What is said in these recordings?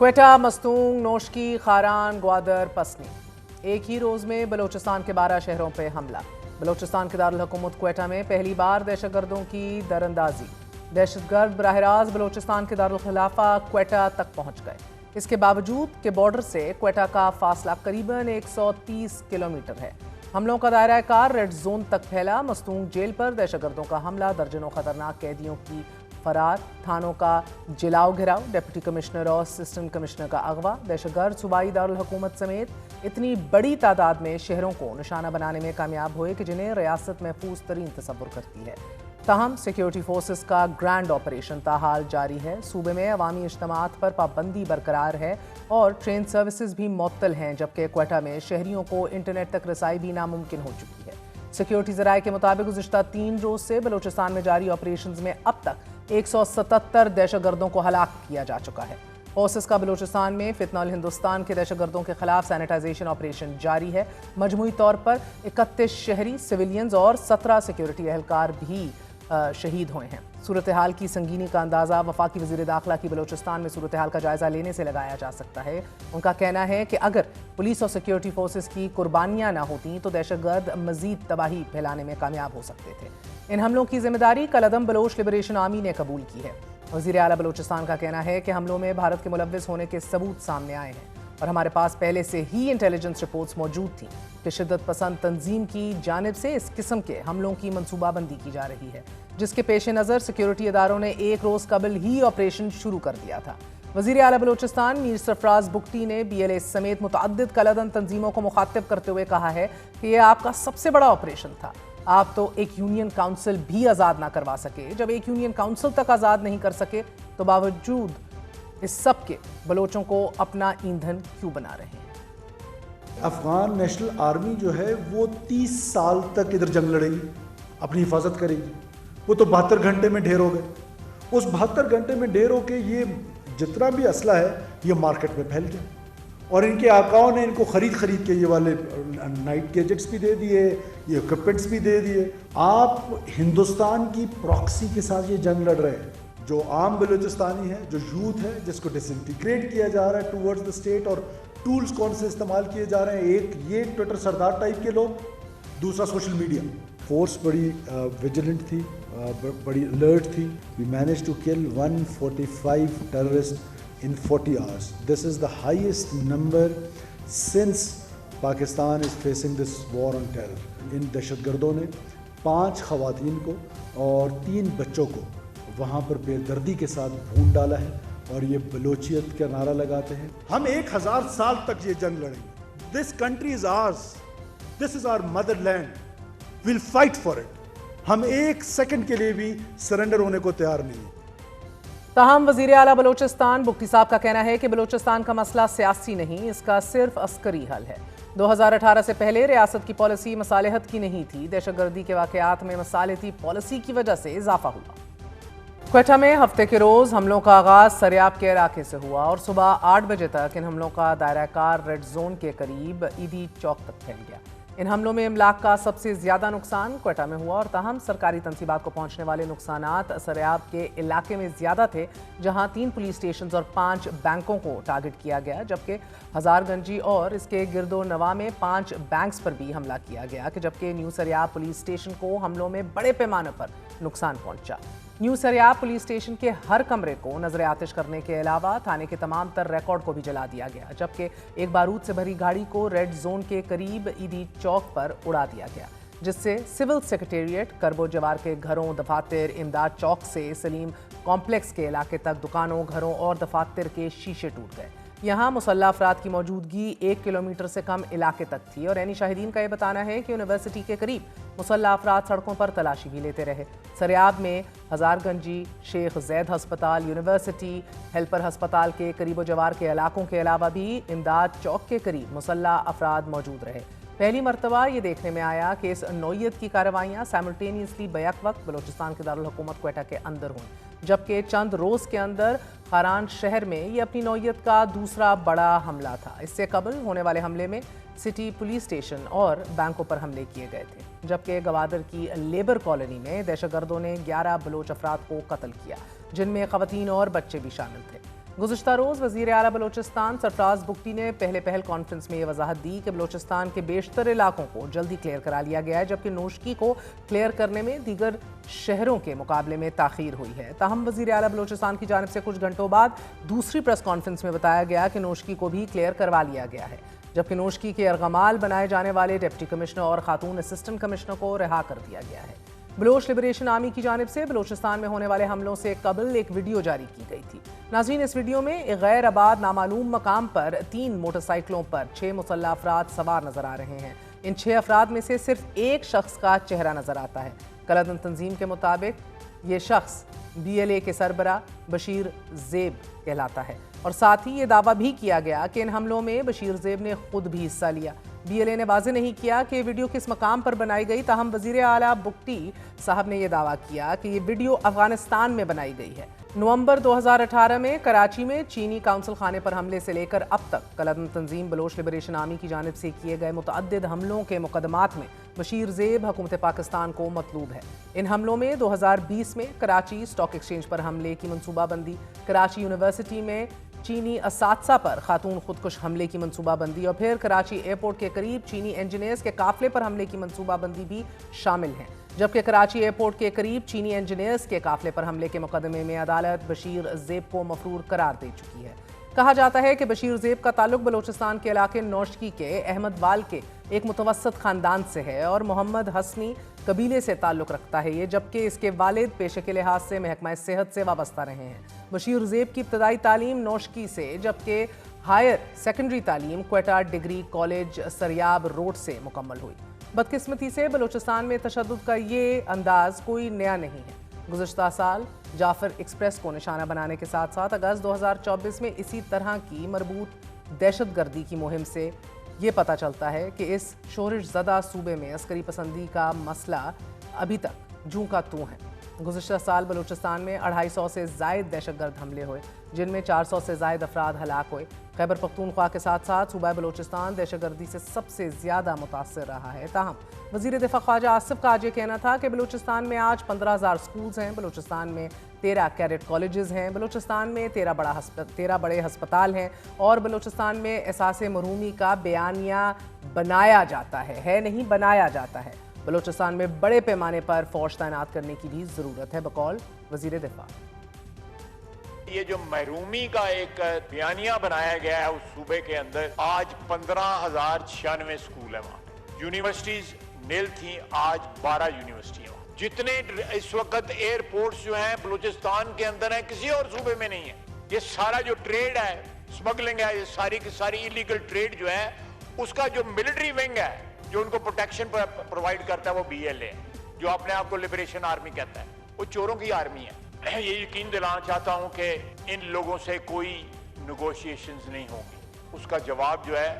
کوئٹہ، مستونگ، نوشکی، خاران، گوادر، پسنی ایک ہی روز میں بلوچستان کے 12 شہروں پہ حملہ۔ بلوچستان کے دارالحکومت کوئٹہ میں پہلی بار دہشت گردوں کی دراندازی۔ دہشت گرد براہ راست بلوچستان کے دارالخلافہ کوئٹہ تک پہنچ گئے، اس کے باوجود کہ بارڈر سے کوئٹہ کا فاصلہ قریباً 130 کلومیٹر ہے۔ حملوں کا دائرہ کار ریڈ زون تک پھیلا۔ مستونگ جیل پر دہشت گردوں کا حملہ، درجنوں خطرناک قیدیوں کی فرار، تھانوں کا جلاؤ گھراؤ، ڈپٹی کمشنر اور اسسٹنٹ کمشنر کا اغوا۔ دہشت گرد صوبائی دارالحکومت سمیت اتنی بڑی تعداد میں شہروں کو نشانہ بنانے میں کامیاب ہوئے کہ جنہیں ریاست محفوظ ترین تصور کرتی ہے۔ تاہم سیکیورٹی فورسز کا گرینڈ آپریشن تاحال جاری ہے۔ صوبے میں عوامی اجتماعات پر پابندی برقرار ہے اور ٹرین سروسز بھی معطل ہیں، جبکہ کوئٹہ میں شہریوں کو انٹرنیٹ تک رسائی بھی ناممکن ہو چکی ہے۔ سیکیورٹی ذرائع کے مطابق گزشتہ 3 روز سے بلوچستان میں جاری آپریشنز میں اب تک 177 دہشت گردوں کو ہلاک کیا جا چکا ہے۔ فورسز کا بلوچستان میں فتنہ الہندوستان کے دہشت گردوں کے خلاف سینیٹائزیشن آپریشن جاری ہے۔ مجموعی طور پر 31 شہری، سویلینز اور 17 سیکیورٹی اہلکار بھی شہید ہوئے ہیں۔ صورتحال کی سنگینی کا اندازہ وفاقی وزیر داخلہ کی بلوچستان میں صورتحال کا جائزہ لینے سے لگایا جا سکتا ہے۔ ان کا کہنا ہے کہ اگر پولیس اور سیکیورٹی فورسز کی قربانیاں نہ ہوتیں تو دہشت گرد مزید تباہی پھیلانے میں کامیاب ہو سکتے تھے۔ ان حملوں کی ذمہ داری کالعدم بلوچ لبریشن آرمی نے قبول کی ہے۔ وزیر اعلیٰ بلوچستان کا کہنا ہے کہ حملوں میں بھارت کے ملوث ہونے کے ثبوت سامنے آئے ہیں اور ہمارے پاس پہلے سے ہی انٹیلیجنس رپورٹس موجود تھیں کہ شدت پسند تنظیم کی جانب سے اس قسم کے حملوں کی منصوبہ بندی کی جا رہی ہے، جس کے پیش نظر سیکیورٹی اداروں نے 1 روز قبل ہی آپریشن شروع کر دیا تھا۔ وزیر اعلیٰ بلوچستان میر سرفراز بگٹی نے BLA سمیت متعدد کالعدم تنظیموں کو مخاطب کرتے ہوئے کہا ہے کہ یہ آپ کا سب سے بڑا آپریشن تھا۔ آپ تو ایک یونین کاؤنسل بھی آزاد نہ کروا سکے۔ جب ایک یونین کاؤنسل تک آزاد نہیں کر سکے تو باوجود اس سب کے بلوچوں کو اپنا ایندھن کیوں بنا رہے ہیں؟ افغان نیشنل آرمی جو ہے وہ 30 سال تک ادھر جنگ لڑے گی، اپنی حفاظت کرے گی۔ وہ تو 72 گھنٹے میں ڈھیر ہو گئے۔ اس 72 گھنٹے میں ڈھیر ہو کے یہ جتنا بھی اسلحہ ہے یہ مارکیٹ میں پھیل گیا، اور ان کے آقاؤں نے ان کو خرید کے یہ والے نائٹ گیجٹس بھی دے دیے، یہ اکوپمنٹس بھی دے دیے۔ آپ ہندوستان کی پراکسی کے ساتھ یہ جنگ لڑ رہے ہیں۔ جو عام بلوچستانی ہے، جو یوتھ ہے، جس کو ڈس انٹیگریٹ کیا جا رہا ہے ٹورڈز دا اسٹیٹ، اور ٹولز کون سے استعمال کیے جا رہے ہیں؟ ایک یہ ٹویٹر سردار ٹائپ کے لوگ، دوسرا سوشل میڈیا۔ فورس بڑی ویجیلنٹ تھی، بڑی الرٹ تھی۔ We manage to kill 145 terrorist in 40 hours. This is the highest number since Pakistan is facing this war on terror. ان دہشت گردوں نے 5 خواتین کو اور 3 بچوں کو وہاں پر بے دردی کے ساتھ بھون ڈالا ہے، اور یہ بلوچیت کا نعرہ لگاتے ہیں۔ ہم 1000 سال تک یہ جنگ لڑیں گے۔ This country is ours. This is our motherland. We'll fight for it. ہم 1 سیکنڈ کے لیے بھی سرنڈر ہونے کو تیار نہیں ہیں۔ تاہم وزیر اعلیٰ بلوچستان بگٹی صاحب کا کہنا ہے کہ بلوچستان کا مسئلہ سیاسی نہیں، اس کا صرف عسکری حل ہے۔ 2018 سے پہلے ریاست کی پالیسی مصالحت کی نہیں تھی۔ دہشت گردی کے واقعات میں مصالحتی پالیسی کی وجہ سے اضافہ ہوا۔ کوئٹہ میں ہفتے کے روز حملوں کا آغاز سریاب کے علاقے سے ہوا اور صبح 8 بجے تک ان حملوں کا دائرہ کار ریڈ زون کے قریب ایدی چوک تک پھیل گیا۔ ان حملوں میں املاک کا سب سے زیادہ نقصان کوئٹہ میں ہوا، اور تاہم سرکاری تنصیبات کو پہنچنے والے نقصانات سریاب کے علاقے میں زیادہ تھے، جہاں 3 پولیس سٹیشنز اور 5 بینکوں کو ٹارگٹ کیا گیا، جبکہ ہزار گنجی اور اس کے گرد و نواح میں 5 بینکس پر بھی حملہ کیا گیا، جبکہ نیو سریاب پولیس سٹیشن کو حملوں میں بڑے پیمانے پر نقصان پہنچا۔ نیو سریاب پولیس سٹیشن کے ہر کمرے کو نظر آتش کرنے کے علاوہ تھانے کے تمام تر ریکارڈ کو بھی جلا دیا گیا، جبکہ ایک بارود سے بھری گاڑی کو ریڈ زون کے قریب ایدی چوک پر اڑا دیا گیا، جس سے سول سیکریٹریٹ، کربو جوار کے گھروں، دفاتر، امداد چوک سے سلیم کمپلیکس کے علاقے تک دکانوں، گھروں اور دفاتر کے شیشے ٹوٹ گئے۔ یہاں مسلح افراد کی موجودگی 1 کلومیٹر سے کم علاقے تک تھی، اور عینی شاہدین کا یہ بتانا ہے کہ یونیورسٹی کے قریب مسلح افراد سڑکوں پر تلاشی بھی لیتے رہے۔ سریاب میں ہزار گنجی، شیخ زید ہسپتال، یونیورسٹی، ہیلپر ہسپتال کے قریب و جوار کے علاقوں کے علاوہ بھی امداد چوک کے قریب مسلح افراد موجود رہے۔ پہلی مرتبہ یہ دیکھنے میں آیا کہ اس نوعیت کی کارروائیاں سائملٹینیسلی بیک وقت بلوچستان کے دارالحکومت کوئٹہ کے اندر ہوئیں، جبکہ چند روز کے اندر خاران شہر میں یہ اپنی نوعیت کا دوسرا بڑا حملہ تھا۔ اس سے قبل ہونے والے حملے میں سٹی پولیس سٹیشن اور بینکوں پر حملے کیے گئے تھے، جبکہ گوادر کی لیبر کالونی میں دہشت گردوں نے 11 بلوچ افراد کو قتل کیا، جن میں خواتین اور بچے بھی شامل تھے۔ गुज़िश्ता रोज़ वज़ीर आला बलोचिस्तान सरफराज बुगटी ने पहल कॉन्फ्रेंस में ये वजाहत दी कि बलोचिस्तान के बेशतर इलाकों को जल्दी क्लियर करा लिया गया है, जबकि नोशकी को क्लियर करने में दीगर शहरों के मुकाबले में ताख़ीर हुई है। ताहम वज़ीर आला बलोचिस्तान की जानिब से कुछ घंटों बाद दूसरी प्रेस कॉन्फ्रेंस में बताया गया कि नोशकी को भी क्लियर करवा लिया गया है, जबकि नोशकी के अर्गमाल बनाए जाने वाले डिप्टी कमिश्नर और खातून असिस्टेंट कमिश्नर को रिहा कर दिया गया है। बलोच लिबरेशन आर्मी की जानिब से बलोचिस्तान में होने वाले हमलों से कबल एक वीडियो जारी की गई थी। नाज़रीन, इस वीडियो में एक गैर आबाद नामालूम मकाम पर 3 मोटरसाइकिलों पर 6 मुसल्लह अफराद सवार नजर आ रहे हैं। इन 6 अफराद में से सिर्फ एक शख्स का चेहरा नजर आता है। कलदन तंजीम के मुताबिक ये शख्स BLA के सरबरा बशीर ज़ेब कहलाता है और साथ ही ये दावा भी किया गया कि इन हमलों में बशीर ज़ेब ने खुद भी हिस्सा लिया। BLA ने वाज़ेह नहीं किया कि ये वीडियो किस मकाम पर बनाई गई, ताहम वज़ीर आला बुगटी साहब ने यह दावा किया कि ये वीडियो अफगानिस्तान में बनाई गई है। नवंबर 2018 में कराची में चीनी काउंसिल खाने पर हमले से लेकर अब तक कलदन तंजीम बलोच लिबरेशन आर्मी की जानिब से किए गए मुतअद्दिद हमलों के मुकदमात में बशीर ज़ेब हुकूमत पाकिस्तान को मतलूब है। इन हमलों में 2020 में कराची स्टॉक एक्सचेंज पर हमले की मनसूबाबंदी, कराची यूनिवर्सिटी में चीनी असातिज़ा पर खातून खुदकुश हमले की मनसूबाबंदी और फिर कराची एयरपोर्ट के करीब चीनी इंजीनियर्स के काफिले पर हमले की मनसूबाबंदी भी शामिल हैं। जबकि कराची एयरपोर्ट के करीब चीनी इंजीनियर्स के काफिले पर हमले के मुकदमे में अदालत बशीर ज़ेब को मफरूर करार दे चुकी है। कहा जाता है कि बशीर ज़ेब का ताल्लुक बलोचिस्तान के इलाके नौशकी के अहमद वाल के एक मुतवस्सत ख़ानदान से है और मोहम्मद हसनी कबीले से ताल्लुक़ रखता है ये, जबकि इसके वालिद पेशे के लिहाज से महकमा सेहत से वाबस्ता रहे हैं। बशीर ज़ेब की इब्तदाई तालीम नौशकी से, जबकि हायर सेकेंडरी तालीम Quetta degree college Sariab road से मुकम्मल हुई। बदकिस्मती से बलोचिस्तान में तशद्दुद का ये अंदाज कोई नया नहीं है। गुज़श्ता साल जाफर एक्सप्रेस को निशाना बनाने के साथ साथ अगस्त 2024 में इसी तरह की मरबूत दहशतगर्दी की मुहिम से ये पता चलता है कि इस शोरिश ज़दा सूबे में अस्करी पसंदी का मसला अभी तक जूं का तूं है। गुज़श्ता साल बलूचिस्तान में 250 से ज़ायद दहशतगर्द हमले हुए, जिनमें 400 से ज़ायद अफराद हलाक हुए। खैबर पख्तूनख्वा के साथ साथ सूबा बलूचिस्तान दहशतगर्दी से सबसे ज़्यादा मुतासर रहा है। ताहम वज़ीर दिफ़ा ख्वाजा आसिफ का आज ये कहना था कि बलूचिस्तान में आज 15,000 स्कूल्स हैं, बलूचिस्तान में 13 कैडेट कॉलेजेस हैं, बलूचिस्तान में 13 बड़े हस्पताल हैं और बलूचिस्तान में एहसास महरूमी का बयानिया बनाया जाता है नहीं बनाया जाता है। बलूचिस्तान में बड़े पैमाने पर फौज तैनात करने की भी ज़रूरत है, बकौल वज़ीर दिफ़ा। ये जो महरूमी का एक बयानिया बनाया गया है उस सूबे के अंदर, आज 15,096 स्कूल है वहाँ। यूनिवर्सिटीज नील थी, आज 12 यूनिवर्सिटी है। जितने इस वक्त एयरपोर्ट्स जो हैं बलूचिस्तान के अंदर हैं, किसी और सूबे में नहीं है। ये सारा जो ट्रेड है, स्मगलिंग है, ये सारी की सारी इलीगल ट्रेड जो है, उसका जो मिलिट्री विंग है जो उनको प्रोटेक्शन प्रोवाइड करता है वो BLA है, जो अपने आप को लिबरेशन आर्मी कहता है। वो चोरों की आर्मी है। ये यकीन दिलाना चाहता हूं कि इन लोगों से कोई नेगोशिएशंस नहीं होंगी। उसका जवाब जो है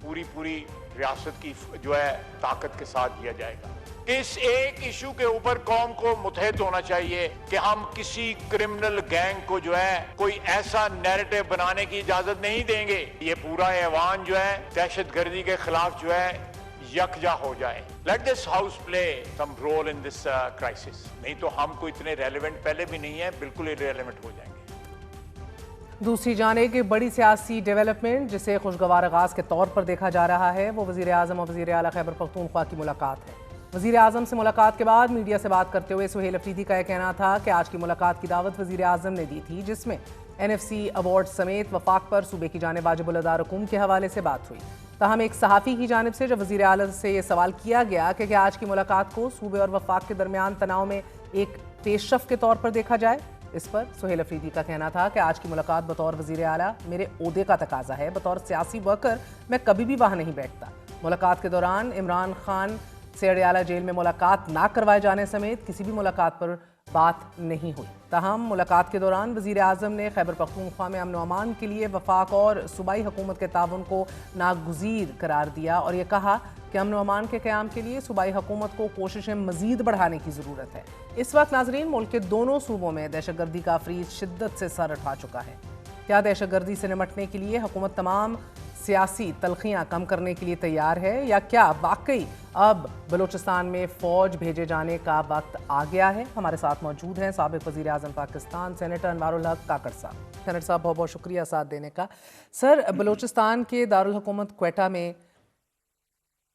पूरी रियासत की जो है ताकत के साथ दिया जाएगा। इस एक इशू के ऊपर कौम को मुतहद होना चाहिए कि हम किसी क्रिमिनल गैंग को जो है कोई ऐसा नैरेटिव बनाने की इजाजत नहीं देंगे। ये पूरा ऐवान जो है दहशतगर्दी के खिलाफ जो है यकजा हो जाए। Let this house play some role in this crisis. नहीं तो हम को इतने रेलेवेंट पहले भी नहीं है, बिल्कुल इररेलेवेंट हो जाएंगे। दूसरी जानिब एक बड़ी सियासी डेवलपमेंट जिसे खुशगवार आगाज के तौर पर देखा जा रहा है वो वज़ीर आज़म और वज़ीर आला खैबर पख्तूनख्वा की मुलाकात है। वज़ीर आज़म से मुलाकात के बाद मीडिया से बात करते हुए सुहेल अफरीदी का यह कहना था कि आज की मुलाकात की दावत वज़ीर आज़म ने दी थी, जिसमें NFC अवार्ड समेत वफाक पर सूबे की जानिब वाजिबुल अदा रकूम के हवाले से बात हुई। ताहम एक सहाफ़ी की जानिब से जब वज़ीर आला से ये सवाल किया गया कि क्या आज की मुलाकात को सूबे और वफाक के दरमियान तनाव में एक पेशरफ के तौर पर देखा जाए, इस पर सुहेल अफरीदी का कहना था कि आज की मुलाकात बतौर वज़ीर आला मेरे ओहदे का तकाजा है। बतौर सियासी वर्कर मैं कभी भी वहाँ नहीं बैठता। मुलाकात के दौरान इमरान खान से अडयाला जेल में मुलाकात ना करवाए जाने समेत किसी भी मुलाकात पर बात नहीं हुई। ताहम मुलाकात के दौरान वज़ीर आज़म ने खैबर पख्तूनख्वा में अमन व अमान के लिए वफाक और सूबाई हुकूमत के ताउन को नागुज़ीर करार दिया और ये कहा कि अमन व अमान के क़याम के लिए सूबाई हुकूमत को कोशिशें मज़ीद बढ़ाने की ज़रूरत है। इस वक्त नाज़रीन मुल्क के दोनों सूबों में दहशतगर्दी का अफरीज शिद्दत से सर उठा चुका है। क्या दहशतगर्दी से निमटने के लिए हुकूमत तमाम सियासी तलखियां कम करने के लिए तैयार है या क्या वाकई अब बलूचिस्तान में फौज भेजे जाने का वक्त आ गया है? हमारे साथ मौजूद हैं साबिक वज़ीर आज़म पाकिस्तान सेनेटर अनवारुल हक काकड़ साहब। सेनेटर साहब बहुत बहुत शुक्रिया साथ देने का। सर, बलूचिस्तान के दारुल हुकूमत क्वेटा में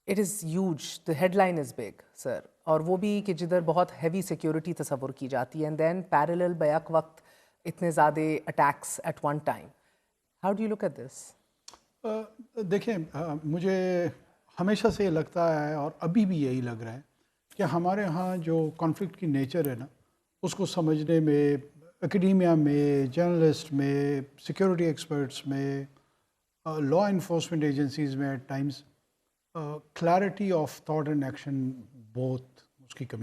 it is huge, the headline is big sir, और वो भी कि जिधर बहुत हैवी सिक्योरिटी तस्वुर की जाती है एंड देन पैरेलल बैक वक्त इतने ज़्यादा attacks at one time. How do you look at this? देखें, मुझे हमेशा से लगता है और अभी भी यही लग रहा है कि हमारे यहाँ जो कॉन्फ्लिक्ट की नेचर है ना, उसको समझने में एकेडेमिया में, जर्नलिस्ट में, सिक्योरिटी एक्सपर्ट्स में, लॉ इन्फोर्समेंट एजेंसीज़ में at times clarity of thought and action both उसकी कमी